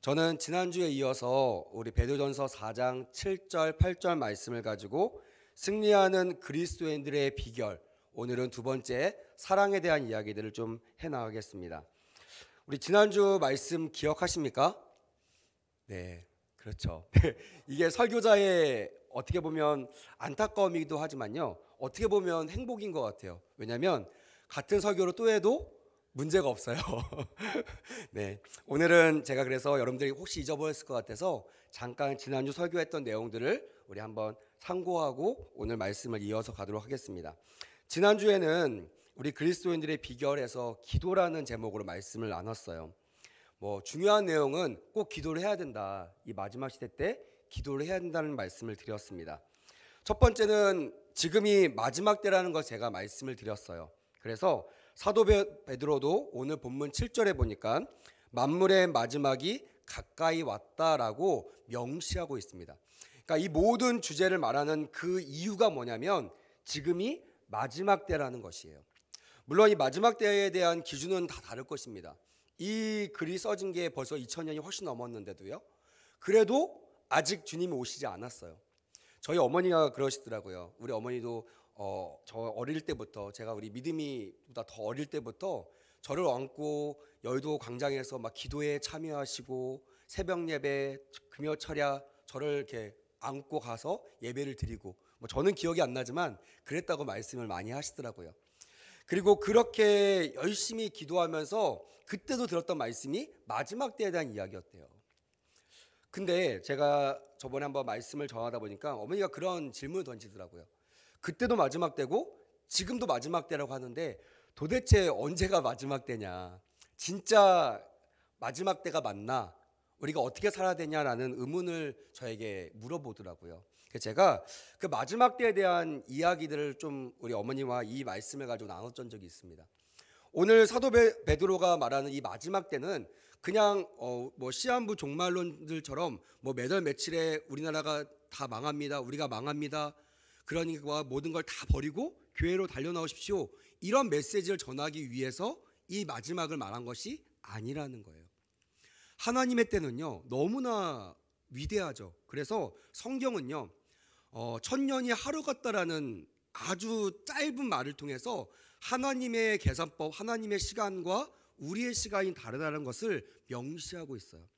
저는 지난주에 이어서 우리 베드로전서 4장 7절, 8절 말씀을 가지고 승리하는 그리스도인들의 비결, 오늘은 두 번째 사랑에 대한 이야기들을 좀 해나가겠습니다. 우리 지난주 말씀 기억하십니까? 네, 그렇죠. 이게 설교자의 어떻게 보면 안타까움이기도 하지만요, 어떻게 보면 행복인 것 같아요. 왜냐하면 같은 설교를 또 해도 문제가 없어요. 네, 오늘은 제가 그래서 여러분들이 혹시 잊어버렸을 것 같아서 잠깐 지난주 설교했던 내용들을 우리 한번 참고하고 오늘 말씀을 이어서 가도록 하겠습니다. 지난주에는 우리 그리스도인들의 비결에서 기도라는 제목으로 말씀을 나눴어요. 중요한 내용은 꼭 기도를 해야 된다. 이 마지막 시대 때 기도를 해야 된다는 말씀을 드렸습니다. 첫 번째는 지금이 마지막 때라는 걸 제가 말씀을 드렸어요. 그래서 사도 베드로도 오늘 본문 7절에 보니까 만물의 마지막이 가까이 왔다라고 명시하고 있습니다. 그러니까 이 모든 주제를 말하는 그 이유가 뭐냐면 지금이 마지막 때라는 것이에요. 물론 이 마지막 때에 대한 기준은 다 다를 것입니다. 이 글이 써진 게 벌써 2000년이 훨씬 넘었는데도요, 그래도 아직 주님이 오시지 않았어요. 저희 어머니가 그러시더라고요. 우리 어머니도 저 어릴 때부터, 제가 우리 믿음이 보다 더 어릴 때부터 저를 안고 여의도 광장에서 막 기도에 참여하시고 새벽 예배, 금요 철야 저를 이렇게 안고 가서 예배를 드리고, 저는 기억이 안 나지만 그랬다고 말씀을 많이 하시더라고요. 그리고 그렇게 열심히 기도하면서 그때도 들었던 말씀이 마지막 때에 대한 이야기였대요. 근데 제가 저번에 한번 말씀을 전하다 보니까 어머니가 그런 질문을 던지더라고요. 그때도 마지막 때고 지금도 마지막 때라고 하는데 도대체 언제가 마지막 때냐, 진짜 마지막 때가 맞나, 우리가 어떻게 살아야 되냐라는 의문을 저에게 물어보더라고요. 그래서 제가 그 마지막 때에 대한 이야기들을 좀 우리 어머니와 이 말씀을 가지고 나눴던 적이 있습니다. 오늘 사도 베드로가 말하는 이 마지막 때는 그냥 시한부 종말론들처럼 몇 월 며칠에 우리나라가 다 망합니다, 우리가 망합니다, 그러니까 모든 걸 다 버리고 교회로 달려나오십시오, 이런 메시지를 전하기 위해서 이 마지막을 말한 것이 아니라는 거예요. 하나님의 때는요 너무나 위대하죠. 그래서 성경은요 천년이 하루 같다라는 아주 짧은 말을 통해서 하나님의 계산법, 하나님의 시간과 우리의 시간이 다르다는 것을 명시하고 있어요.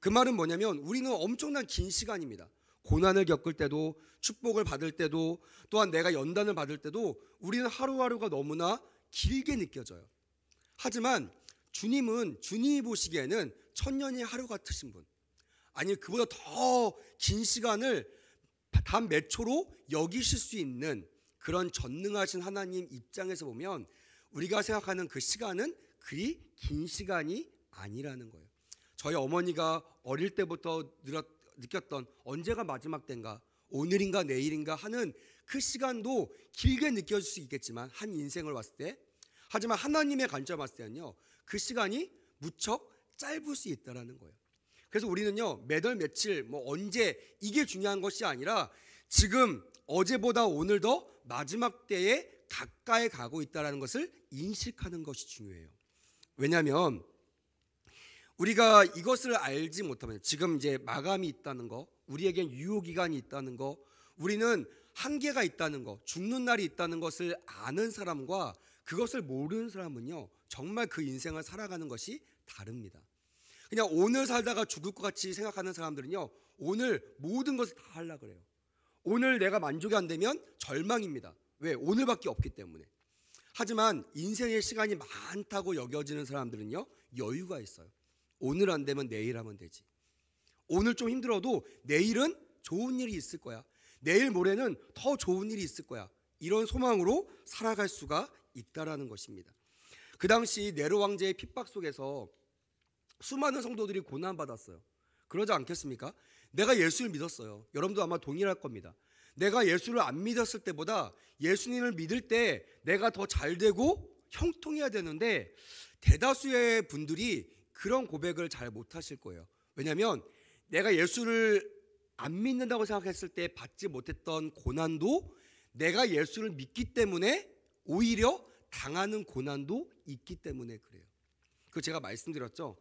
그 말은 뭐냐면 우리는 엄청난 긴 시간입니다. 고난을 겪을 때도, 축복을 받을 때도, 또한 내가 연단을 받을 때도 우리는 하루하루가 너무나 길게 느껴져요. 하지만 주님이 보시기에는 천년이 하루 같으신 분, 아니 그보다 더 긴 시간을 단 몇 초로 여기실 수 있는 그런 전능하신 하나님 입장에서 보면 우리가 생각하는 그 시간은 그리 긴 시간이 아니라는 거예요. 저희 어머니가 어릴 때부터 느꼈던 언제가 마지막 때인가, 오늘인가 내일인가 하는 그 시간도 길게 느껴질 수 있겠지만 한 인생을 봤을 때, 하지만 하나님의 관점 봤을 때는요 그 시간이 무척 짧을 수 있다는 거예요. 그래서 우리는요 몇 월 며칠 언제 이게 중요한 것이 아니라 지금 어제보다 오늘 더 마지막 때에 가까이 가고 있다는 것을 인식하는 것이 중요해요. 왜냐하면 우리가 이것을 알지 못하면 지금 이제 마감이 있다는 거, 우리에겐 유효기간이 있다는 거, 우리는 한계가 있다는 거, 죽는 날이 있다는 것을 아는 사람과 그것을 모르는 사람은요 정말 그 인생을 살아가는 것이 다릅니다. 그냥 오늘 살다가 죽을 것 같이 생각하는 사람들은요 오늘 모든 것을 다 하려고 그래요. 오늘 내가 만족이 안 되면 절망입니다. 왜? 오늘밖에 없기 때문에. 하지만 인생의 시간이 많다고 여겨지는 사람들은요 여유가 있어요. 오늘 안 되면 내일 하면 되지. 오늘 좀 힘들어도 내일은 좋은 일이 있을 거야. 내일 모레는 더 좋은 일이 있을 거야. 이런 소망으로 살아갈 수가 있다라는 것입니다. 그 당시 네로 왕제의 핍박 속에서 수많은 성도들이 고난받았어요. 그러지 않겠습니까? 내가 예수를 믿었어요. 여러분도 아마 동일할 겁니다. 내가 예수를 안 믿었을 때보다 예수님을 믿을 때 내가 더 잘되고 형통해야 되는데 대다수의 분들이 그런 고백을 잘 못하실 거예요. 왜냐하면 내가 예수를 안 믿는다고 생각했을 때 받지 못했던 고난도 내가 예수를 믿기 때문에 오히려 당하는 고난도 있기 때문에 그래요. 그 제가 말씀드렸죠.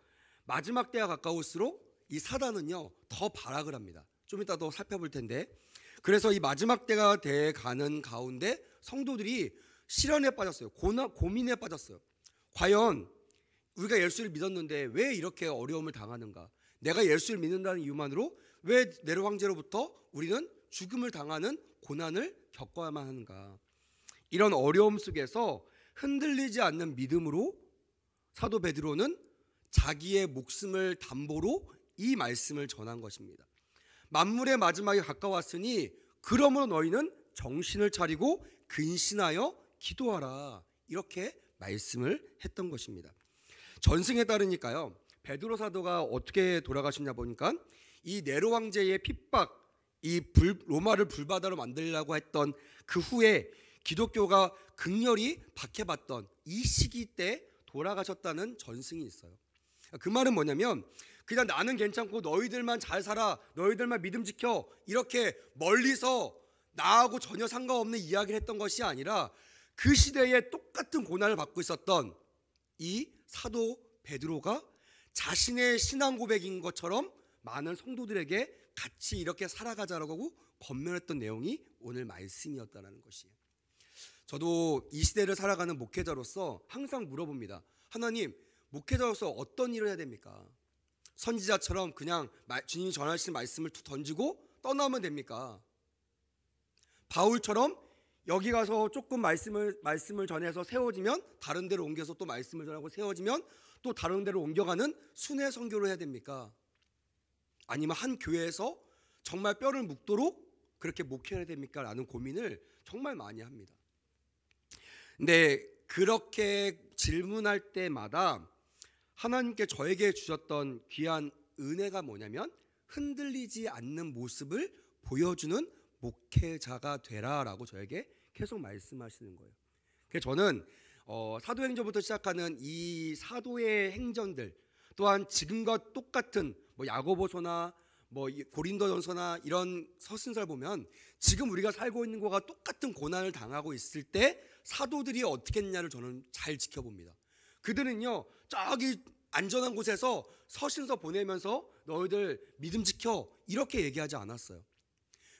마지막 때가 가까울수록 이 사단은요 더 발악을 합니다. 좀 이따 더 살펴볼 텐데, 그래서 이 마지막 때가 돼 가는 가운데 성도들이 시련에 빠졌어요. 고민에 빠졌어요. 과연 우리가 예수를 믿었는데 왜 이렇게 어려움을 당하는가? 내가 예수를 믿는다는 이유만으로 왜 네로 황제로부터 우리는 죽음을 당하는 고난을 겪어야만 하는가? 이런 어려움 속에서 흔들리지 않는 믿음으로 사도 베드로는 자기의 목숨을 담보로 이 말씀을 전한 것입니다. 만물의 마지막이 가까웠으니 그러므로 너희는 정신을 차리고 근신하여 기도하라, 이렇게 말씀을 했던 것입니다. 전승에 따르니까요, 베드로 사도가 어떻게 돌아가셨냐 보니까 이 네로 황제의 핍박, 로마를 불바다로 만들려고 했던 그 후에 기독교가 극렬히 박해받던 이 시기 때 돌아가셨다는 전승이 있어요. 그 말은 뭐냐면 그냥 나는 괜찮고 너희들만 잘 살아, 너희들만 믿음 지켜, 이렇게 멀리서 나하고 전혀 상관없는 이야기를 했던 것이 아니라 그 시대에 똑같은 고난을 받고 있었던 이 사도 베드로가 자신의 신앙 고백인 것처럼 많은 성도들에게 같이 이렇게 살아가자라고 권면했던 내용이 오늘 말씀이었다는 것이에요. 저도 이 시대를 살아가는 목회자로서 항상 물어봅니다. 하나님, 목회자로서 어떤 일을 해야 됩니까? 선지자처럼 그냥 주님이 전하신 말씀을 툭 던지고 떠나면 됩니까? 바울처럼 여기 가서 조금 말씀을 전해서 세워지면 다른 데로 옮겨서 또 말씀을 전하고 세워지면 또 다른 데로 옮겨가는 순회 선교를 해야 됩니까? 아니면 한 교회에서 정말 뼈를 묵도록 그렇게 목회해야 됩니까? 라는 고민을 정말 많이 합니다. 근데 그렇게 질문할 때마다 하나님께 저에게 주셨던 귀한 은혜가 뭐냐면 흔들리지 않는 모습을 보여주는 목회자가 되라라고 저에게 계속 말씀하시는 거예요. 그래서 저는 사도행전부터 시작하는 이 사도의 행전들, 또한 지금과 똑같은 야고보서나 고린도전서나 이런 서신서를 보면 지금 우리가 살고 있는 것과 똑같은 고난을 당하고 있을 때 사도들이 어떻게 했냐를 저는 잘 지켜봅니다. 그들은요 저기 안전한 곳에서 서신서 보내면서 너희들 믿음 지켜 이렇게 얘기하지 않았어요.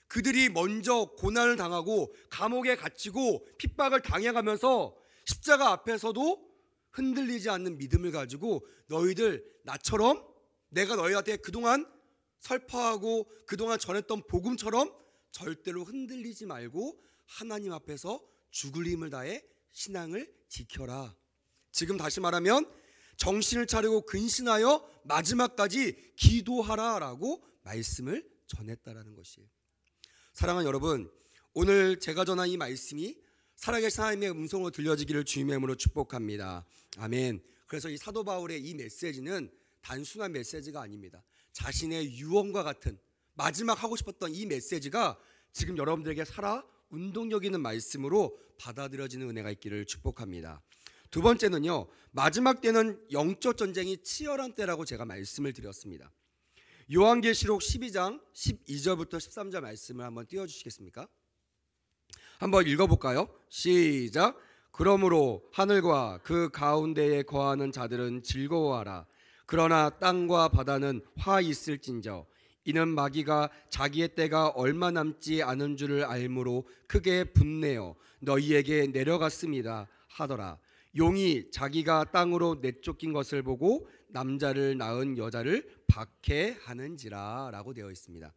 그들이 먼저 고난을 당하고 감옥에 갇히고 핍박을 당해가면서 십자가 앞에서도 흔들리지 않는 믿음을 가지고 너희들 나처럼 내가 너희한테 그동안 설파하고 그동안 전했던 복음처럼 절대로 흔들리지 말고 하나님 앞에서 죽을 힘을 다해 신앙을 지켜라. 지금 다시 말하면 정신을 차리고 근신하여 마지막까지 기도하라라고 말씀을 전했다라는 것이에요. 사랑하는 여러분, 오늘 제가 전한 이 말씀이 살아계신 하나님의 음성으로 들려지기를 주님의 이름으로 축복합니다. 아멘. 그래서 이 사도 바울의 이 메시지는 단순한 메시지가 아닙니다. 자신의 유언과 같은 마지막 하고 싶었던 이 메시지가 지금 여러분들에게 살아 운동력 있는 말씀으로 받아들여지는 은혜가 있기를 축복합니다. 두 번째는요, 마지막 때는 영적 전쟁이 치열한 때라고 제가 말씀을 드렸습니다. 요한계시록 12장 12절부터 13절 말씀을 한번 띄워주시겠습니까? 한번 읽어볼까요? 시작. 그러므로 하늘과 그 가운데에 거하는 자들은 즐거워하라. 그러나 땅과 바다는 화 있을진저 이는 마귀가 자기의 때가 얼마 남지 않은 줄을 알므로 크게 분내어 너희에게 내려갔습니다 하더라. 용이 자기가 땅으로 내쫓긴 것을 보고 남자를 낳은 여자를 박해하는지라 라고 되어 있습니다.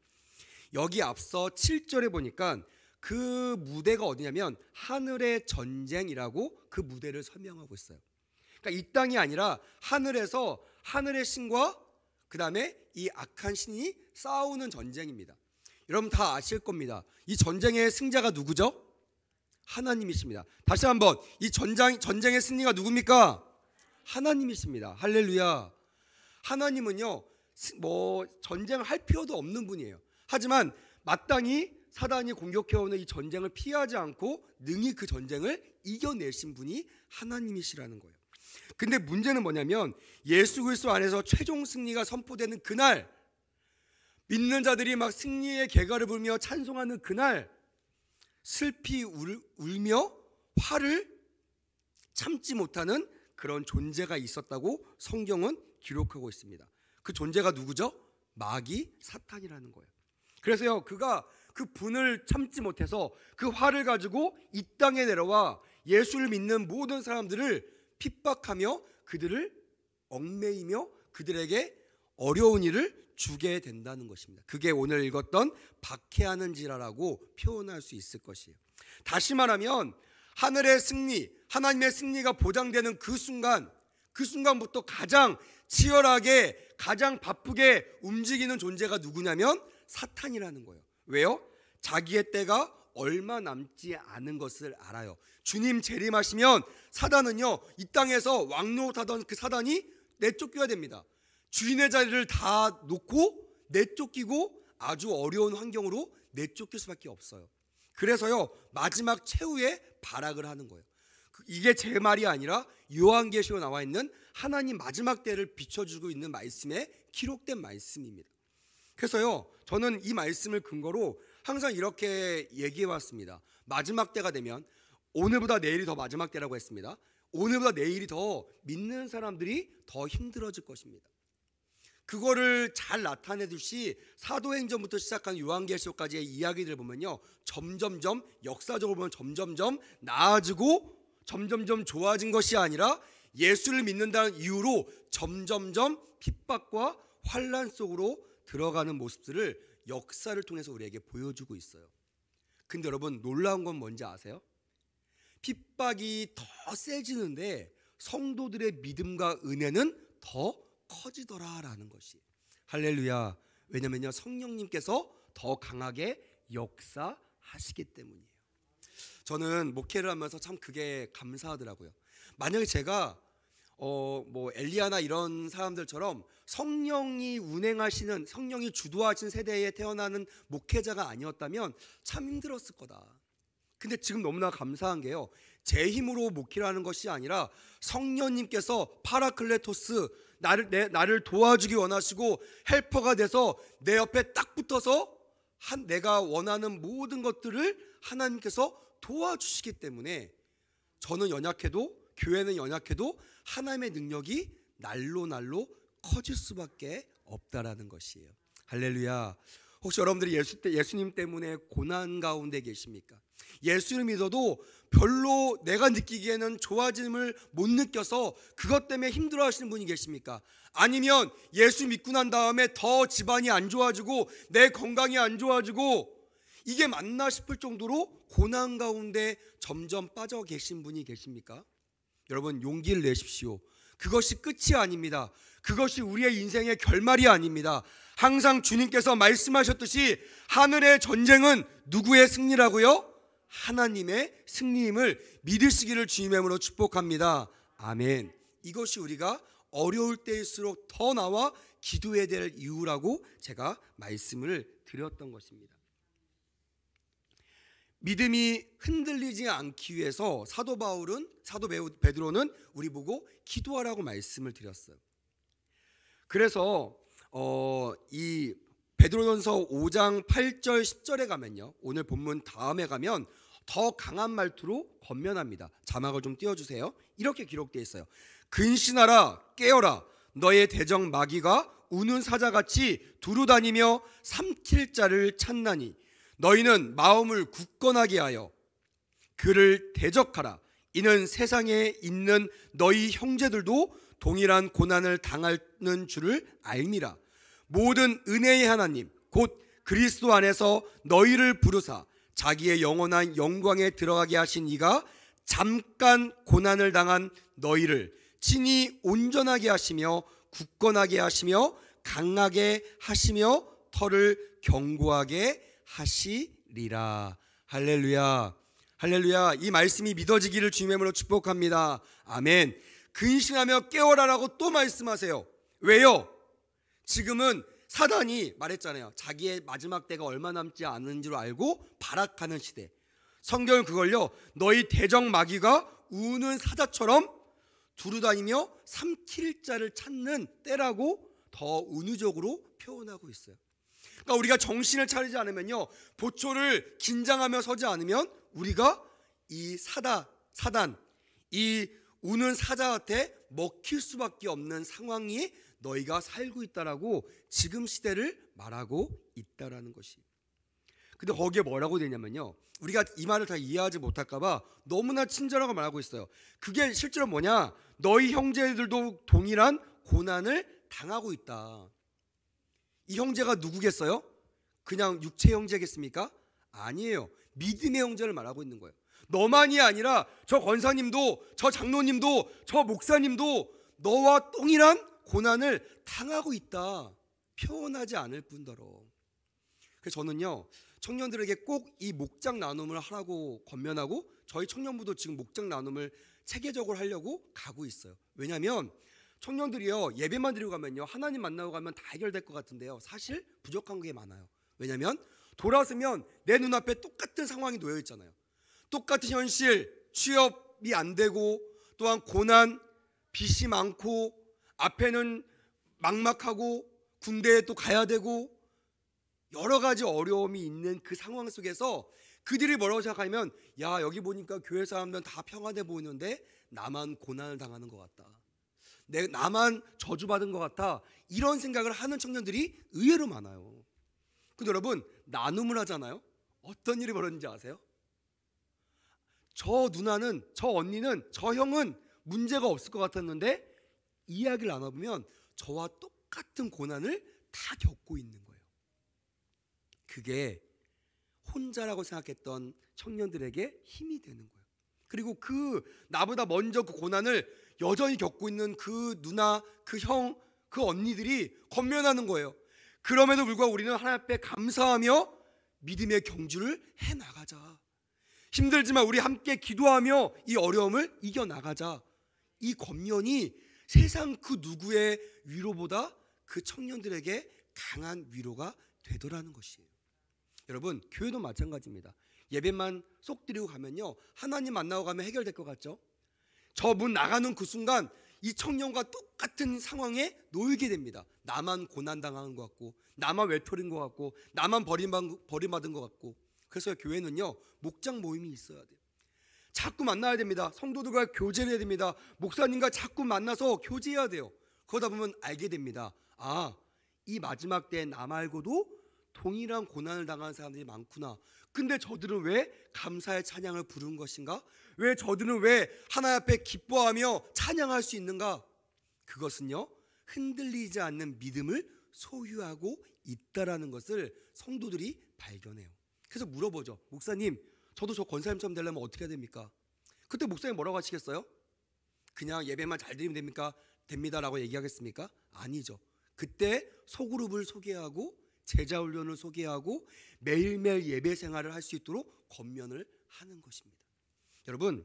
여기 앞서 7절에 보니까 그 무대가 어디냐면 하늘의 전쟁이라고 그 무대를 설명하고 있어요. 그러니까 이 땅이 아니라 하늘에서 하늘의 신과 그 다음에 이 악한 신이 싸우는 전쟁입니다. 여러분 다 아실 겁니다. 이 전쟁의 승자가 누구죠? 하나님이십니다. 다시 한번, 이 전쟁의 승리가 누굽니까? 하나님이십니다. 할렐루야. 하나님은요 전쟁을 할 필요도 없는 분이에요. 하지만 마땅히 사단이 공격해오는 이 전쟁을 피하지 않고 능히 그 전쟁을 이겨내신 분이 하나님이시라는 거예요. 근데 문제는 뭐냐면 예수 그리스도 안에서 최종 승리가 선포되는 그날, 믿는 자들이 막 승리의 개가를 불며 찬송하는 그날, 슬피 울며 화를 참지 못하는 그런 존재가 있었다고 성경은 기록하고 있습니다. 그 존재가 누구죠? 마귀 사탄이라는 거예요. 그래서요, 그가 그 분을 참지 못해서 그 화를 가지고 이 땅에 내려와 예수를 믿는 모든 사람들을 핍박하며 그들을 얽매이며 그들에게 어려운 일을 주게 된다는 것입니다. 그게 오늘 읽었던 박해하는 지라라고 표현할 수 있을 것이에요. 다시 말하면 하늘의 승리, 하나님의 승리가 보장되는 그 순간부터 가장 치열하게, 가장 바쁘게 움직이는 존재가 누구냐면 사탄이라는 거예요. 왜요? 자기의 때가 얼마 남지 않은 것을 알아요. 주님 재림하시면 사단은요, 이 땅에서 왕노릇하던 그 사단이 내쫓겨야 됩니다. 주인의 자리를 다 놓고 내쫓기고 아주 어려운 환경으로 내쫓길 수밖에 없어요. 그래서요, 마지막 최후의 발악을 하는 거예요. 이게 제 말이 아니라 요한계시록에 나와 있는 하나님 마지막 때를 비춰주고 있는 말씀에 기록된 말씀입니다. 그래서요, 저는 이 말씀을 근거로 항상 이렇게 얘기해 왔습니다. 마지막 때가 되면, 오늘보다 내일이 더 마지막 때라고 했습니다. 오늘보다 내일이 더 믿는 사람들이 더 힘들어질 것입니다. 그거를 잘 나타내듯이 사도행전부터 시작한 요한계시록까지의 이야기들을 보면요, 점점점 역사적으로 보면 점점점 나아지고 점점점 좋아진 것이 아니라 예수를 믿는다는 이유로 점점점 핍박과 환난 속으로 들어가는 모습들을 역사를 통해서 우리에게 보여주고 있어요. 근데 여러분, 놀라운 건 뭔지 아세요? 핍박이 더 세지는데 성도들의 믿음과 은혜는 더 커지더라라는 것이. 할렐루야. 왜냐면요, 성령님께서 더 강하게 역사하시기 때문이에요. 저는 목회를 하면서 참 그게 감사하더라고요. 만약에 제가 엘리야나 이런 사람들처럼 성령이 운행하시는, 성령이 주도하신 세대에 태어나는 목회자가 아니었다면 참 힘들었을 거다. 근데 지금 너무나 감사한 게요, 제 힘으로 목회를 하는 것이 아니라 성령님께서 파라클레토스, 나를 도와주기 원하시고 헬퍼가 돼서 내 옆에 딱 붙어서 내가 원하는 모든 것들을 하나님께서 도와주시기 때문에 저는 연약해도, 교회는 연약해도 하나님의 능력이 날로 커질 수밖에 없다라는 것이에요. 할렐루야. 혹시 여러분들이 예수님 때문에 고난 가운데 계십니까? 예수를 믿어도 별로 내가 느끼기에는 좋아짐을 못 느껴서 그것 때문에 힘들어하시는 분이 계십니까? 아니면 예수 믿고 난 다음에 더 집안이 안 좋아지고 내 건강이 안 좋아지고 이게 맞나 싶을 정도로 고난 가운데 점점 빠져 계신 분이 계십니까? 여러분, 용기를 내십시오. 그것이 끝이 아닙니다. 그것이 우리의 인생의 결말이 아닙니다. 항상 주님께서 말씀하셨듯이 하늘의 전쟁은 누구의 승리라고요? 하나님의 승리임을 믿으시기를 주님의 이름으로 축복합니다. 아멘. 이것이 우리가 어려울 때일수록 더 나와 기도해야 될 이유라고 제가 말씀을 드렸던 것입니다. 믿음이 흔들리지 않기 위해서 사도 베드로는 우리 보고 기도하라고 말씀을 드렸어요. 그래서 이 베드로전서 5장 8절 10절에 가면요, 오늘 본문 다음에 가면 더 강한 말투로 권면합니다. 자막을 좀 띄워주세요. 이렇게 기록되어 있어요. 근신하라, 깨어라. 너의 대적 마귀가 우는 사자같이 두루다니며 삼킬 자를 찾나니 너희는 마음을 굳건하게 하여 그를 대적하라. 이는 세상에 있는 너희 형제들도 동일한 고난을 당하는 줄을 알미라. 모든 은혜의 하나님 곧 그리스도 안에서 너희를 부르사 자기의 영원한 영광에 들어가게 하신 이가 잠깐 고난을 당한 너희를 친히 온전하게 하시며 굳건하게 하시며 강하게 하시며 털을 견고하게 하시리라. 할렐루야. 할렐루야. 이 말씀이 믿어지기를 주님의 이름으로 축복합니다. 아멘. 근신하며 깨어라라고 또 말씀하세요. 왜요? 지금은 사단이 말했잖아요. 자기의 마지막 때가 얼마 남지 않은 줄 알고 발악하는 시대. 성경은 그걸요, 너희 대적 마귀가 우는 사자처럼 두루다니며 삼킬 자를 찾는 때라고 더 은유적으로 표현하고 있어요. 그러니까 우리가 정신을 차리지 않으면요, 보초를 긴장하며 서지 않으면 우리가 이 사단, 이 우는 사자한테 먹힐 수밖에 없는 상황이 너희가 살고 있다라고 지금 시대를 말하고 있다라는 것이. 근데 거기에 뭐라고 되냐면요, 우리가 이 말을 다 이해하지 못할까 봐 너무나 친절하게 말하고 있어요. 그게 실제로 뭐냐, 너희 형제들도 동일한 고난을 당하고 있다. 이 형제가 누구겠어요? 그냥 육체 형제겠습니까? 아니에요. 믿음의 형제를 말하고 있는 거예요. 너만이 아니라 저 권사님도, 저 장로님도, 저 목사님도 너와 동일한 고난을 당하고 있다. 표현하지 않을 뿐더러. 그래서 저는요, 청년들에게 꼭 이 목장 나눔을 하라고 권면하고, 저희 청년부도 지금 목장 나눔을 체계적으로 하려고 가고 있어요. 왜냐하면 청년들이요, 예배만 드리고 가면요, 하나님 만나고 가면 다 해결될 것 같은데요, 사실 부족한 게 많아요. 왜냐하면 돌아서면 내 눈앞에 똑같은 상황이 놓여 있잖아요. 똑같은 현실, 취업이 안 되고, 또한 고난, 빚이 많고, 앞에는 막막하고, 군대에 또 가야 되고, 여러 가지 어려움이 있는 그 상황 속에서 그들이 뭐라고 생각하냐면, 야, 여기 보니까 교회 사람들은 다 평안해 보이는데 나만 고난을 당하는 것 같다, 나만 저주받은 것 같아, 이런 생각을 하는 청년들이 의외로 많아요. 근데 여러분, 나눔을 하잖아요. 어떤 일이 벌어지는지 아세요? 저 누나는, 저 언니는, 저 형은 문제가 없을 것 같았는데 이야기를 나눠보면 저와 똑같은 고난을 다 겪고 있는 거예요. 그게 혼자라고 생각했던 청년들에게 힘이 되는 거예요. 그리고 그 나보다 먼저 그 고난을 여전히 겪고 있는 그 누나, 그 형, 그 언니들이 권면하는 거예요. 그럼에도 불구하고 우리는 하나님 앞에 감사하며 믿음의 경주를 해나가자. 힘들지만 우리 함께 기도하며 이 어려움을 이겨나가자. 이 권면이 세상 그 누구의 위로보다 그 청년들에게 강한 위로가 되더라는 것이에요. 여러분, 교회도 마찬가지입니다. 예배만 쏙 드리고 가면요, 하나님 만나고 가면 해결될 것 같죠? 저 문 나가는 그 순간 이 청년과 똑같은 상황에 놓이게 됩니다. 나만 고난당하는 것 같고, 나만 외톨인 것 같고, 나만 버림받은 것 같고. 그래서 교회는요, 목장 모임이 있어야 돼요. 자꾸 만나야 됩니다. 성도들과 교제를 해야 됩니다. 목사님과 자꾸 만나서 교제해야 돼요. 그러다 보면 알게 됩니다. 아, 이 마지막 때에 나 말고도 동일한 고난을 당하는 사람들이 많구나. 근데 저들은 왜 감사의 찬양을 부르는 것인가? 왜 저들은 왜 하나님 앞에 기뻐하며 찬양할 수 있는가? 그것은요, 흔들리지 않는 믿음을 소유하고 있다라는 것을 성도들이 발견해요. 그래서 물어보죠. 목사님, 저도 저 권사님처럼 되려면 어떻게 해야 됩니까? 그때 목사님 뭐라고 하시겠어요? 그냥 예배만 잘 드리면 됩니다라고 얘기하겠습니까? 아니죠. 그때 소그룹을 소개하고 제자 훈련을 소개하고 매일매일 예배 생활을 할 수 있도록 권면을 하는 것입니다. 여러분,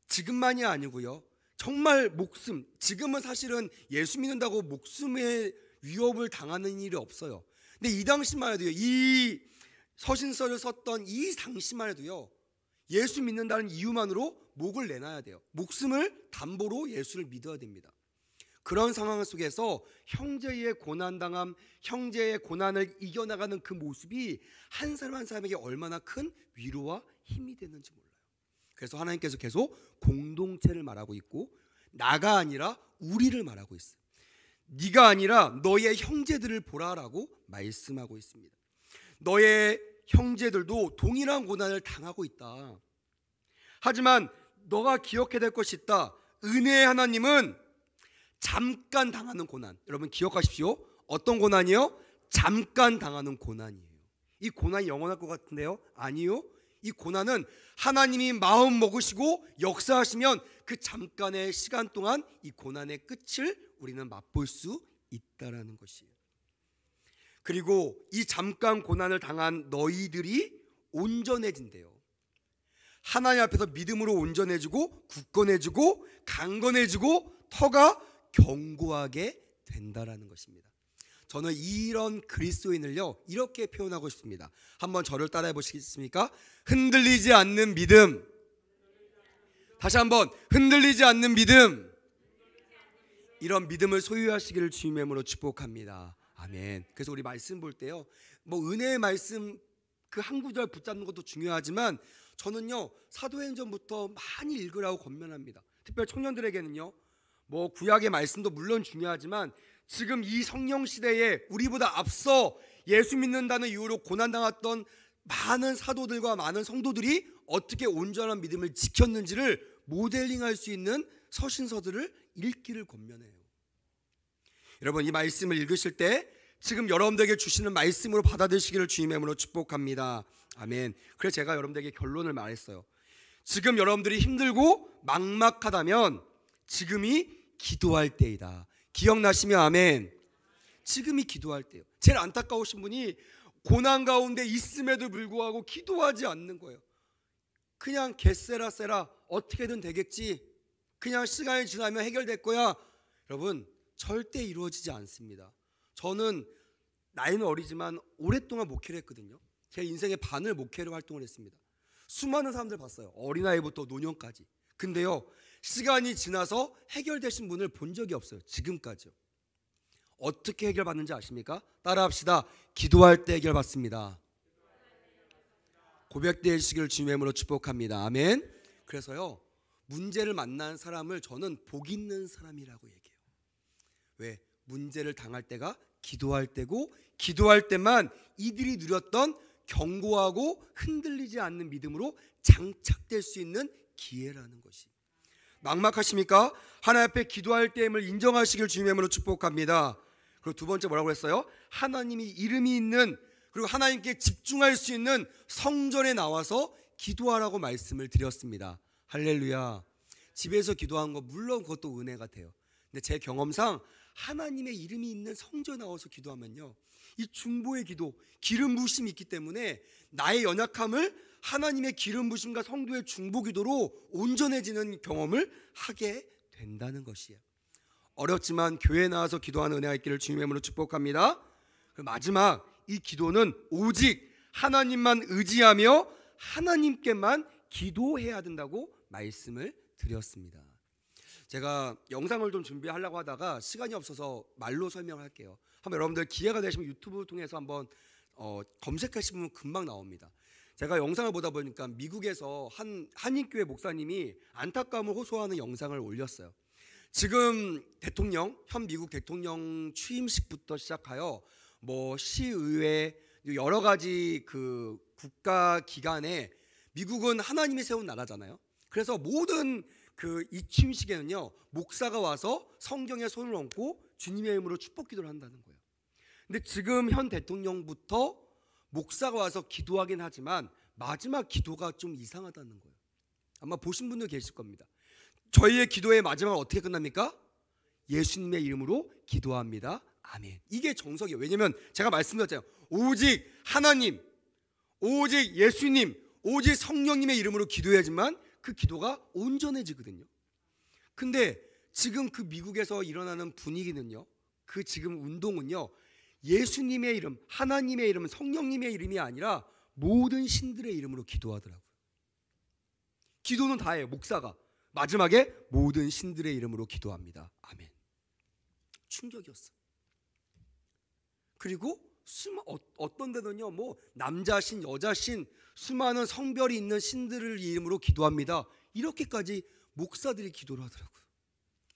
지금만이 아니고요, 정말 목숨, 지금은 사실은 예수 믿는다고 목숨의 위협을 당하는 일이 없어요. 근데 이 당시만 해도요, 이 서신서를 썼던 이 당시만 해도요, 예수 믿는다는 이유만으로 목을 내놔야 돼요. 목숨을 담보로 예수를 믿어야 됩니다. 그런 상황 속에서 형제의 고난당함, 형제의 고난을 이겨나가는 그 모습이 한 사람 한 사람에게 얼마나 큰 위로와 힘이 되는지 몰라요. 그래서 하나님께서 계속 공동체를 말하고 있고, 나가 아니라 우리를 말하고 있어요. 네가 아니라 너의 형제들을 보라라고 말씀하고 있습니다. 너의 형제들도 동일한 고난을 당하고 있다. 하지만 너가 기억해야 될 것이 있다. 은혜의 하나님은 잠깐 당하는 고난, 여러분 기억하십시오. 어떤 고난이요? 잠깐 당하는 고난이에요. 이 고난이 영원할 것 같은데요? 아니요. 이 고난은 하나님이 마음 먹으시고 역사하시면 그 잠깐의 시간 동안 이 고난의 끝을 우리는 맛볼 수 있다라는 것이에요. 그리고 이 잠깐 고난을 당한 너희들이 온전해진대요. 하나님 앞에서 믿음으로 온전해지고 굳건해지고 강건해지고 터가 견고하게 된다라는 것입니다. 저는 이런 그리스도인을요, 이렇게 표현하고 싶습니다. 한번 저를 따라해 보시겠습니까? 흔들리지 않는 믿음. 다시 한번, 흔들리지 않는 믿음. 이런 믿음을 소유하시기를 주님의 이름으로 축복합니다. 아멘. 그래서 우리 말씀 볼 때요, 뭐 은혜의 말씀 그 한 구절 붙잡는 것도 중요하지만 저는요, 사도행전부터 많이 읽으라고 권면합니다. 특별히 청년들에게는요, 뭐 구약의 말씀도 물론 중요하지만 지금 이 성령 시대에 우리보다 앞서 예수 믿는다는 이유로 고난당했던 많은 사도들과 많은 성도들이 어떻게 온전한 믿음을 지켰는지를 모델링할 수 있는 서신서들을 읽기를 권면해요. 여러분, 이 말씀을 읽으실 때 지금 여러분들에게 주시는 말씀으로 받아들이시기를 주님의 이름으로 축복합니다. 아멘. 그래서 제가 여러분들에게 결론을 말했어요. 지금 여러분들이 힘들고 막막하다면 지금이 기도할 때이다. 기억나시면 아멘. 지금이 기도할 때예요. 제일 안타까우신 분이 고난 가운데 있음에도 불구하고 기도하지 않는 거예요. 그냥 겟세라 어떻게든 되겠지, 그냥 시간이 지나면 해결될 거야. 여러분, 절대 이루어지지 않습니다. 저는 나이는 어리지만 오랫동안 목회를 했거든요. 제 인생의 반을 목회로 활동을 했습니다. 수많은 사람들 봤어요. 어린아이부터 노년까지. 근데요, 시간이 지나서 해결되신 분을 본 적이 없어요. 지금까지요. 어떻게 해결받는지 아십니까? 따라합시다. 기도할 때 해결받습니다. 고백되시기를 주님의 이름으로 축복합니다. 아멘. 그래서요, 문제를 만난 사람을 저는 복 있는 사람이라고 얘기해요. 왜? 문제를 당할 때가 기도할 때고, 기도할 때만 이들이 누렸던 견고하고 흔들리지 않는 믿음으로 장착될 수 있는 기회라는 것이. 막막하십니까? 하나님 앞에 기도할 때임을 인정하시길 주님의 이름으로 축복합니다. 그리고 두 번째 뭐라고 했어요? 하나님이 이름이 있는, 그리고 하나님께 집중할 수 있는 성전에 나와서 기도하라고 말씀을 드렸습니다. 할렐루야. 집에서 기도하는 거 물론 그것도 은혜 같아요. 근데 제 경험상 하나님의 이름이 있는 성전에 나와서 기도하면요, 이 중보의 기도, 기름 부심이 있기 때문에 나의 연약함을 하나님의 기름 부심과 성도의 중보 기도로 온전해지는 경험을 하게 된다는 것이에요. 어렵지만 교회에 나와서 기도하는 은혜가 있기를 주님의 이름으로 축복합니다. 마지막, 이 기도는 오직 하나님만 의지하며 하나님께만 기도해야 된다고 말씀을 드렸습니다. 제가 영상을 좀 준비하려고 하다가 시간이 없어서 말로 설명할게요. 한번 여러분들 기회가 되시면 유튜브 통해서 한번 검색하시면 금방 나옵니다. 제가 영상을 보다 보니까 미국에서 한인교회 목사님이 안타까움을 호소하는 영상을 올렸어요. 지금 대통령, 현 미국 대통령 취임식부터 시작하여 뭐 시의회 여러 가지 그 국가 기관에, 미국은 하나님이 세운 나라잖아요. 그래서 모든 이 취임식에는요, 목사가 와서 성경에 손을 얹고 주님의 이름으로 축복 기도를 한다는 거예요. 근데 지금 현 대통령부터 목사가 와서 기도하긴 하지만 마지막 기도가 좀 이상하다는 거예요. 아마 보신 분들 계실 겁니다. 저희의 기도의 마지막은 어떻게 끝납니까? 예수님의 이름으로 기도합니다. 아멘. 이게 정석이에요. 왜냐면 제가 말씀드렸잖아요. 오직 하나님, 오직 예수님, 오직 성령님의 이름으로 기도해야지만 그 기도가 온전해지거든요. 근데 지금 그 미국에서 일어나는 분위기는요, 그 지금 운동은요, 예수님의 이름, 하나님의 이름, 성령님의 이름이 아니라 모든 신들의 이름으로 기도하더라고요. 기도는 다 해요. 목사가 마지막에 모든 신들의 이름으로 기도합니다. 아멘. 충격이었어. 그리고 어떤 데는요, 뭐 남자신, 여자신, 수많은 성별이 있는 신들을 이름으로 기도합니다. 이렇게까지 목사들이 기도를 하더라고요.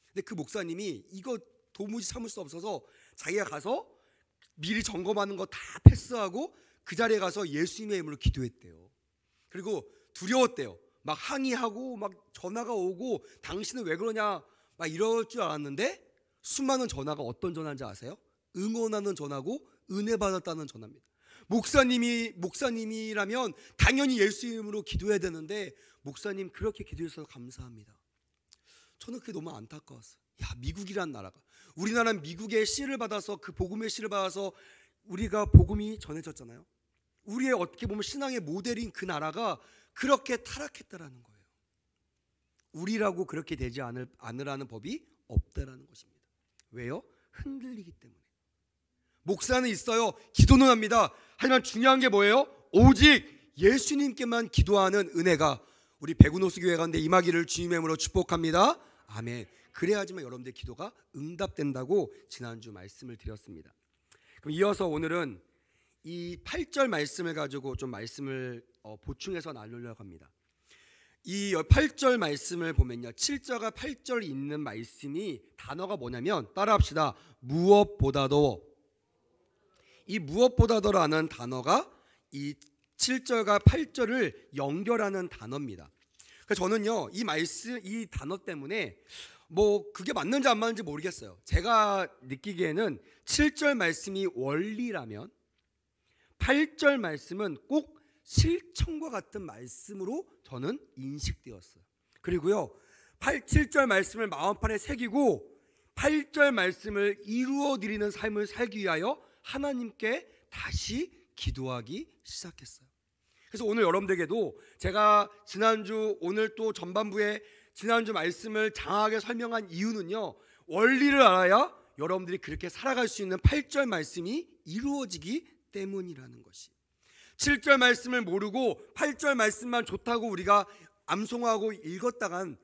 근데 그 목사님이 이거 도무지 참을 수 없어서 자기가 가서 미리 점검하는 거 다 패스하고 그 자리에 가서 예수님의 이름으로 기도했대요. 그리고 두려웠대요. 막 항의하고 막 전화가 오고 당신은 왜 그러냐 막 이럴 줄 알았는데, 수많은 전화가 어떤 전화인지 아세요? 응원하는 전화고 은혜 받았다는 전화입니다. 목사님이라면 당연히 예수 이름으로 기도해야 되는데 목사님 그렇게 기도해 주셔서 감사합니다. 저는 그게 너무 안타까웠어요. 야, 미국이란 나라가, 우리나라는 미국의 씨를 받아서, 그 복음의 씨를 받아서 우리가 복음이 전해졌잖아요. 우리의 어떻게 보면 신앙의 모델인 그 나라가 그렇게 타락했다라는 거예요. 우리라고 그렇게 되지 않으라는 법이 없다라는 것입니다. 왜요? 흔들리기 때문에. 목사는 있어요. 기도는 합니다. 하지만 중요한 게 뭐예요? 오직 예수님께만 기도하는 은혜가 우리 백운호수 교회 가운데 임하기를 주님의 이름으로 축복합니다. 아멘. 그래야지만 여러분들의 기도가 응답된다고 지난주 말씀을 드렸습니다. 그럼 이어서 오늘은 이 8절 말씀을 가지고 좀 말씀을 보충해서 나누려고 합니다. 이 8절 말씀을 보면요, 7절과 8절 있는 말씀이 단어가 뭐냐면 따라합시다. 무엇보다도. 이 무엇보다도라는 단어가 이 7절과 8절을 연결하는 단어입니다. 그래서 저는요, 이 말씀, 이 단어 때문에 뭐 그게 맞는지 안 맞는지 모르겠어요. 제가 느끼기에는 7절 말씀이 원리라면 8절 말씀은 꼭 실천과 같은 말씀으로 저는 인식되었어요. 그리고요, 7절 말씀을 마음판에 새기고 8절 말씀을 이루어 드리는 삶을 살기 위하여 하나님께 다시 기도하기 시작했어요. 그래서 오늘 여러분들에게도 제가 지난주, 오늘 또 전반부에 지난주 말씀을 장하게 설명한 이유는요, 원리를 알아야 여러분들이 그렇게 살아갈 수 있는 8절 말씀이 이루어지기 때문이라는 것이. 7절 말씀을 모르고 8절 말씀만 좋다고 우리가 암송하고 읽었다간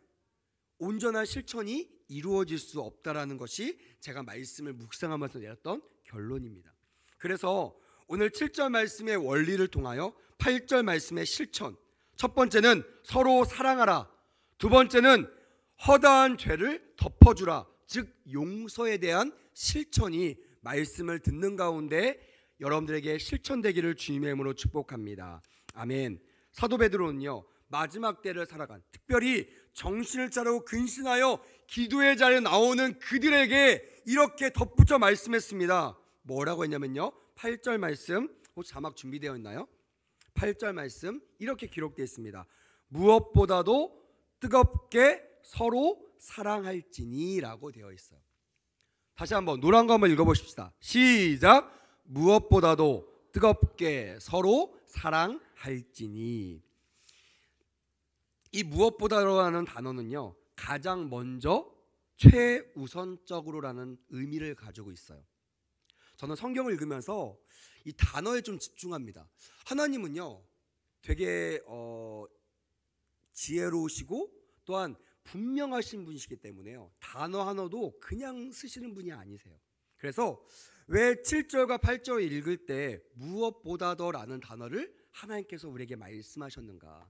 온전한 실천이 이루어질 수 없다라는 것이 제가 말씀을 묵상하면서 내렸던 결론입니다. 그래서 오늘 7절 말씀의 원리를 통하여 8절 말씀의 실천, 첫 번째는 서로 사랑하라, 두 번째는 허다한 죄를 덮어주라, 즉 용서에 대한 실천이 말씀을 듣는 가운데 여러분들에게 실천되기를 주님의 이름으로 축복합니다. 아멘. 사도 베드로는요, 마지막 때를 살아간, 특별히 정신을 차리고 근신하여 기도의 자리에 나오는 그들에게 이렇게 덧붙여 말씀했습니다. 뭐라고 했냐면요, 8절 말씀, 혹시 자막 준비되어 있나요? 8절 말씀 이렇게 기록되어 있습니다. 무엇보다도 뜨겁게 서로 사랑할지니 라고 되어 있어요. 다시 한번 노란 거 한번 읽어보십시다. 시작. 무엇보다도 뜨겁게 서로 사랑할지니. 이 무엇보다로라는 단어는요, 가장 먼저 최우선적으로라는 의미를 가지고 있어요. 저는 성경을 읽으면서 이 단어에 좀 집중합니다. 하나님은요, 되게 지혜로우시고 또한 분명하신 분이시기 때문에요, 단어 하나도 그냥 쓰시는 분이 아니세요. 그래서 왜 7절과 8절 읽을 때 무엇보다도라는 단어를 하나님께서 우리에게 말씀하셨는가?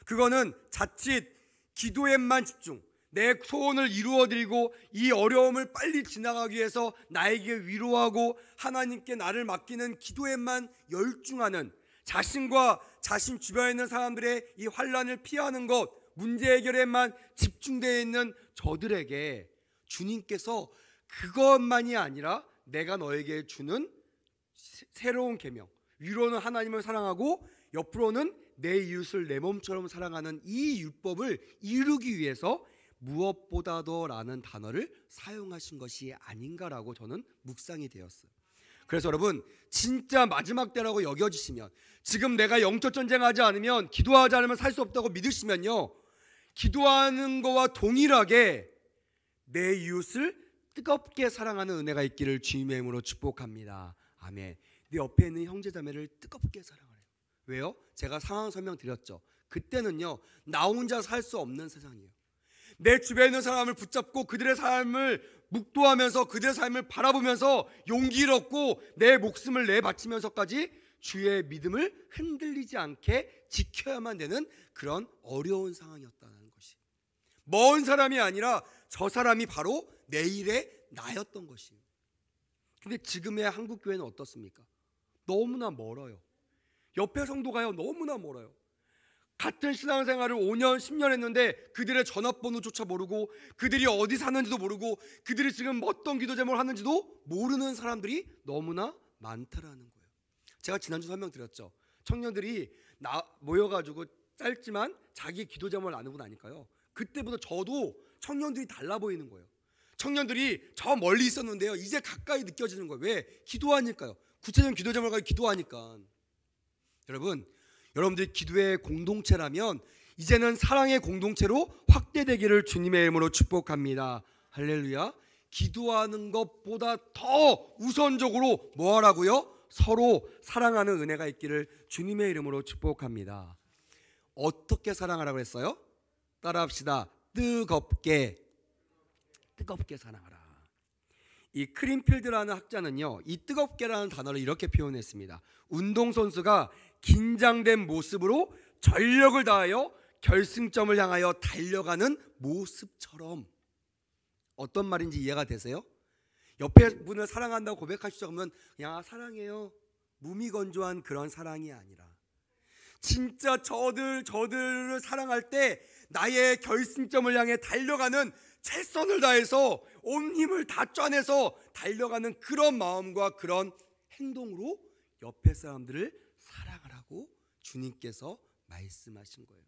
그거는 자칫 기도에만 집중, 내 소원을 이루어드리고 이 어려움을 빨리 지나가기 위해서 나에게 위로하고 하나님께 나를 맡기는 기도에만 열중하는, 자신과 자신 주변에 있는 사람들의 이 환난을 피하는 것, 문제 해결에만 집중되어 있는 저들에게 주님께서 그것만이 아니라 내가 너에게 주는 새로운 계명, 위로는 하나님을 사랑하고 옆으로는 내 이웃을 내 몸처럼 사랑하는 이 율법을 이루기 위해서 무엇보다도라는 단어를 사용하신 것이 아닌가라고 저는 묵상이 되었어요. 그래서 여러분, 진짜 마지막 때라고 여겨지시면, 지금 내가 영적 전쟁하지 않으면, 기도하지 않으면 살 수 없다고 믿으시면요, 기도하는 거와 동일하게 내 이웃을 뜨겁게 사랑하는 은혜가 있기를 주님의 이름으로 축복합니다. 아멘. 내 옆에 있는 형제자매를 뜨겁게 사랑하래요. 왜요? 제가 상황 설명드렸죠. 그때는요, 나 혼자 살 수 없는 세상이에요. 내 주변에 있는 사람을 붙잡고 그들의 삶을 묵도하면서 그들의 삶을 바라보면서 용기를 얻고 내 목숨을 내바치면서까지 주의 믿음을 흔들리지 않게 지켜야만 되는 그런 어려운 상황이었다는 것이, 먼 사람이 아니라 저 사람이 바로 내일의 나였던 것이에요. 근데 지금의 한국교회는 어떻습니까? 너무나 멀어요. 옆에 성도가요, 너무나 멀어요. 같은 신앙생활을 5년, 10년 했는데 그들의 전화번호조차 모르고, 그들이 어디 사는지도 모르고, 그들이 지금 어떤 기도 제목을 하는지도 모르는 사람들이 너무나 많다라는 거예요. 제가 지난주 설명드렸죠. 청년들이 모여가지고 짧지만 자기 기도 제목을 나누고 나니까요, 그때보다 저도 청년들이 달라 보이는 거예요. 청년들이 저 멀리 있었는데요, 이제 가까이 느껴지는 거예요. 왜? 기도하니까요. 구체적인 기도 제목을 가지고 기도하니까. 여러분들이 기도의 공동체라면 이제는 사랑의 공동체로 확대되기를 주님의 이름으로 축복합니다. 할렐루야. 기도하는 것보다 더 우선적으로 뭐 하라고요? 서로 사랑하는 은혜가 있기를 주님의 이름으로 축복합니다. 어떻게 사랑하라고 했어요? 따라합시다. 뜨겁게 사랑하라. 이 크린필드라는 학자는요, 이 뜨겁게라는 단어를 이렇게 표현했습니다. 운동선수가 긴장된 모습으로 전력을 다하여 결승점을 향하여 달려가는 모습처럼. 어떤 말인지 이해가 되세요? 옆에 분을 사랑한다고 고백하시죠. 그러면 그냥 사랑해요, 무미건조한 그런 사랑이 아니라 진짜 저들을 사랑할 때 나의 결승점을 향해 달려가는, 최선을 다해서 온 힘을 다 쪄내서 달려가는 그런 마음과 그런 행동으로 옆에 사람들을 사랑하라고 주님께서 말씀하신 거예요.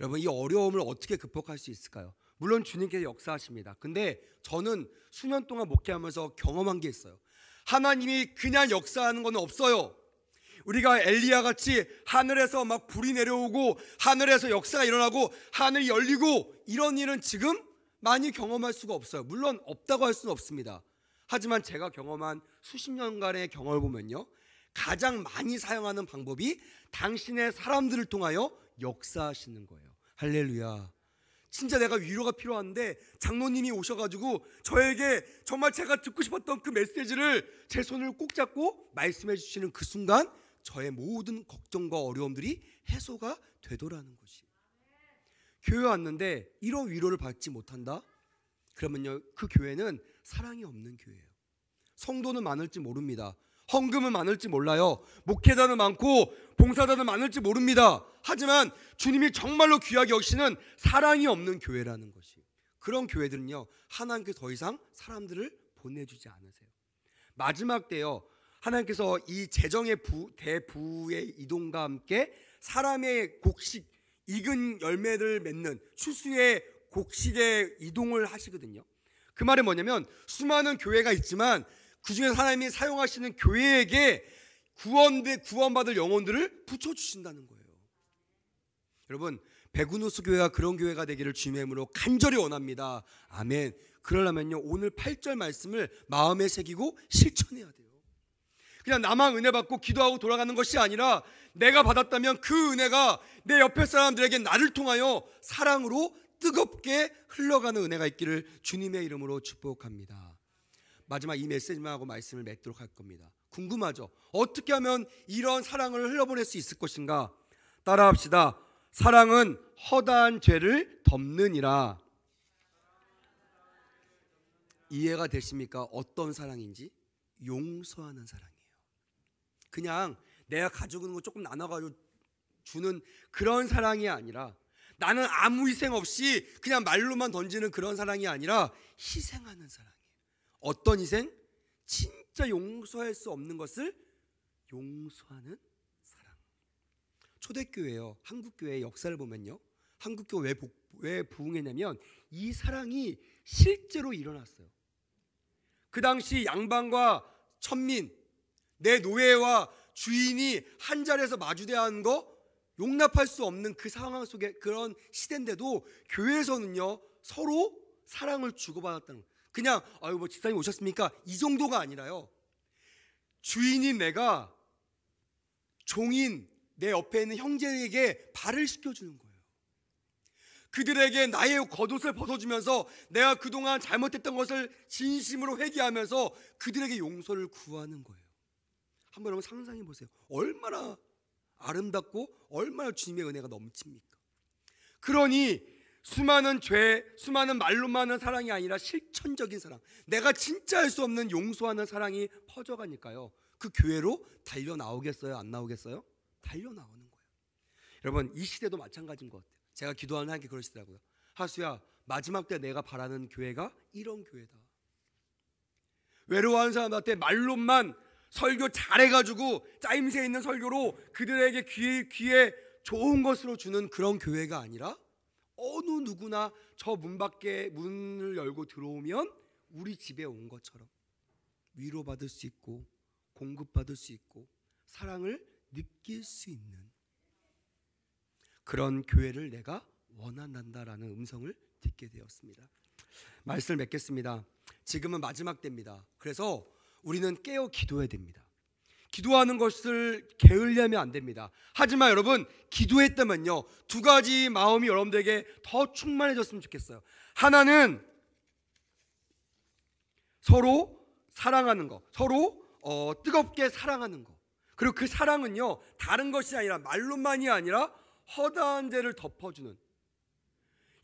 여러분, 이 어려움을 어떻게 극복할 수 있을까요? 물론 주님께서 역사하십니다. 근데 저는 수년 동안 목회하면서 경험한 게 있어요. 하나님이 그냥 역사하는 건 없어요. 우리가 엘리야 같이 하늘에서 막 불이 내려오고 하늘에서 역사가 일어나고 하늘이 열리고 이런 일은 지금 많이 경험할 수가 없어요. 물론 없다고 할 수는 없습니다. 하지만 제가 경험한 수십 년간의 경험을 보면요, 가장 많이 사용하는 방법이 당신의 사람들을 통하여 역사하시는 거예요. 할렐루야. 진짜 내가 위로가 필요한데 장로님이 오셔가지고 저에게 정말 제가 듣고 싶었던 그 메시지를 제 손을 꼭 잡고 말씀해 주시는 그 순간 저의 모든 걱정과 어려움들이 해소가 되더라는 것이. 교회 왔는데 이런 위로를 받지 못한다? 그러면요, 그 교회는 사랑이 없는 교회예요. 성도는 많을지 모릅니다. 헌금은 많을지 몰라요. 목회자는 많고 봉사자는 많을지 모릅니다. 하지만 주님이 정말로 귀하게 여기시는 사랑이 없는 교회라는 것이, 그런 교회들은요, 하나님께서 더 이상 사람들을 보내주지 않으세요. 마지막 때요, 하나님께서 이 재정의 대부의 이동과 함께 사람의 곡식, 익은 열매를 맺는 추수의 곡식의 이동을 하시거든요. 그 말은 뭐냐면 수많은 교회가 있지만 그 중에 하나님이 사용하시는 교회에게 구원받을 영혼들을 붙여주신다는 거예요. 여러분, 베구누스 교회가 그런 교회가 되기를 주님의 이름으로 간절히 원합니다. 아멘. 그러려면요, 오늘 8절 말씀을 마음에 새기고 실천해야 돼요. 그냥 나만 은혜 받고 기도하고 돌아가는 것이 아니라 내가 받았다면 그 은혜가 내 옆에 사람들에게 나를 통하여 사랑으로 뜨겁게 흘러가는 은혜가 있기를 주님의 이름으로 축복합니다. 마지막 이 메시지만 하고 말씀을 맺도록 할 겁니다. 궁금하죠? 어떻게 하면 이런 사랑을 흘려보낼 수 있을 것인가? 따라합시다. 사랑은 허다한 죄를 덮느니라. 이해가 되십니까? 어떤 사랑인지? 용서하는 사랑이에요. 그냥 내가 가지고 있는 거 조금 나눠가지고 주는 그런 사랑이 아니라, 나는 아무 희생 없이 그냥 말로만 던지는 그런 사랑이 아니라 희생하는 사랑이에요. 어떤 희생? 진짜 용서할 수 없는 것을 용서하는 사랑. 초대교회요, 한국교회의 역사를 보면요, 한국교회 왜 부흥했냐면 이 사랑이 실제로 일어났어요. 그 당시 양반과 천민, 내 노예와 주인이 한 자리에서 마주대하는 거 용납할 수 없는 그 상황 속에, 그런 시대인데도 교회에서는요 서로 사랑을 주고받았다는 거예요. 그냥 아유 뭐 집사님 오셨습니까? 이 정도가 아니라요, 주인인 내가 종인 내 옆에 있는 형제에게 발을 씻겨주는 거예요. 그들에게 나의 겉옷을 벗어주면서 내가 그동안 잘못했던 것을 진심으로 회개하면서 그들에게 용서를 구하는 거예요. 한번 여러분 상상해 보세요. 얼마나 아름답고 얼마나 주님의 은혜가 넘칩니까? 그러니 수많은 죄, 수많은 말로만 하는 사랑이 아니라 실천적인 사랑, 내가 진짜 할 수 없는 용서하는 사랑이 퍼져가니까요, 그 교회로 달려 나오겠어요? 안 나오겠어요? 달려 나오는 거예요. 여러분, 이 시대도 마찬가지인 것 같아요. 제가 기도하는 하나님께 그러시더라고요. 하수야, 마지막 때 내가 바라는 교회가 이런 교회다. 외로워하는 사람한테 말로만 설교 잘해가지고 짜임새 있는 설교로 그들에게 귀에 좋은 것으로 주는 그런 교회가 아니라, 어느 누구나 저 문 밖에 문을 열고 들어오면 우리 집에 온 것처럼 위로받을 수 있고 공급받을 수 있고 사랑을 느낄 수 있는 그런 교회를 내가 원한다라는 음성을 듣게 되었습니다. 말씀을 맺겠습니다. 지금은 마지막 때입니다. 그래서 우리는 깨어 기도해야 됩니다. 기도하는 것을 게을리하면 안 됩니다. 하지만 여러분, 기도했다면요, 두 가지 마음이 여러분들에게 더 충만해졌으면 좋겠어요. 하나는 서로 사랑하는 거, 서로 뜨겁게 사랑하는 거. 그리고 그 사랑은요, 다른 것이 아니라 말로만이 아니라 허다한 죄를 덮어주는,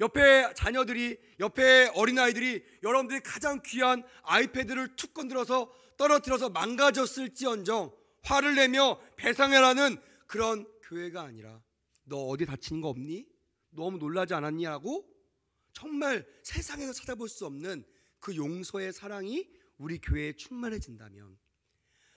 옆에 자녀들이, 옆에 어린아이들이 여러분들이 가장 귀한 아이패드를 툭 건드려서 떨어뜨려서 망가졌을지언정 화를 내며 배상해라는 그런 교회가 아니라, 너 어디 다친 거 없니? 너무 놀라지 않았니? 하고 정말 세상에서 찾아볼 수 없는 그 용서의 사랑이 우리 교회에 충만해진다면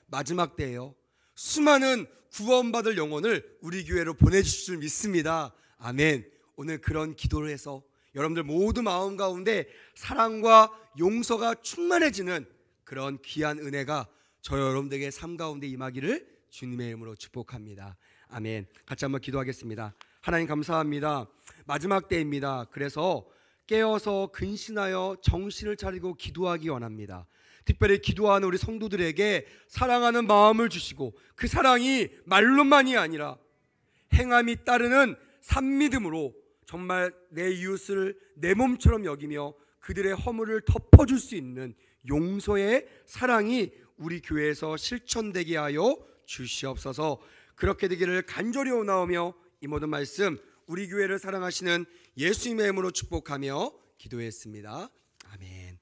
마지막 때에요, 수많은 구원받을 영혼을 우리 교회로 보내주실 줄 믿습니다. 아멘. 오늘 그런 기도를 해서 여러분들 모두 마음 가운데 사랑과 용서가 충만해지는 그런 귀한 은혜가 저 여러분들에게 삶 가운데 임하기를 주님의 이름으로 축복합니다. 아멘. 같이 한번 기도하겠습니다. 하나님 감사합니다. 마지막 때입니다. 그래서 깨어서 근신하여 정신을 차리고 기도하기 원합니다. 특별히 기도하는 우리 성도들에게 사랑하는 마음을 주시고 그 사랑이 말로만이 아니라 행함이 따르는 산믿음으로 정말 내 이웃을 내 몸처럼 여기며 그들의 허물을 덮어줄 수 있는 용서의 사랑이 우리 교회에서 실천되게 하여 주시옵소서. 그렇게 되기를 간절히 원하오며 이 모든 말씀 우리 교회를 사랑하시는 예수님의 이름으로 축복하며 기도했습니다. 아멘.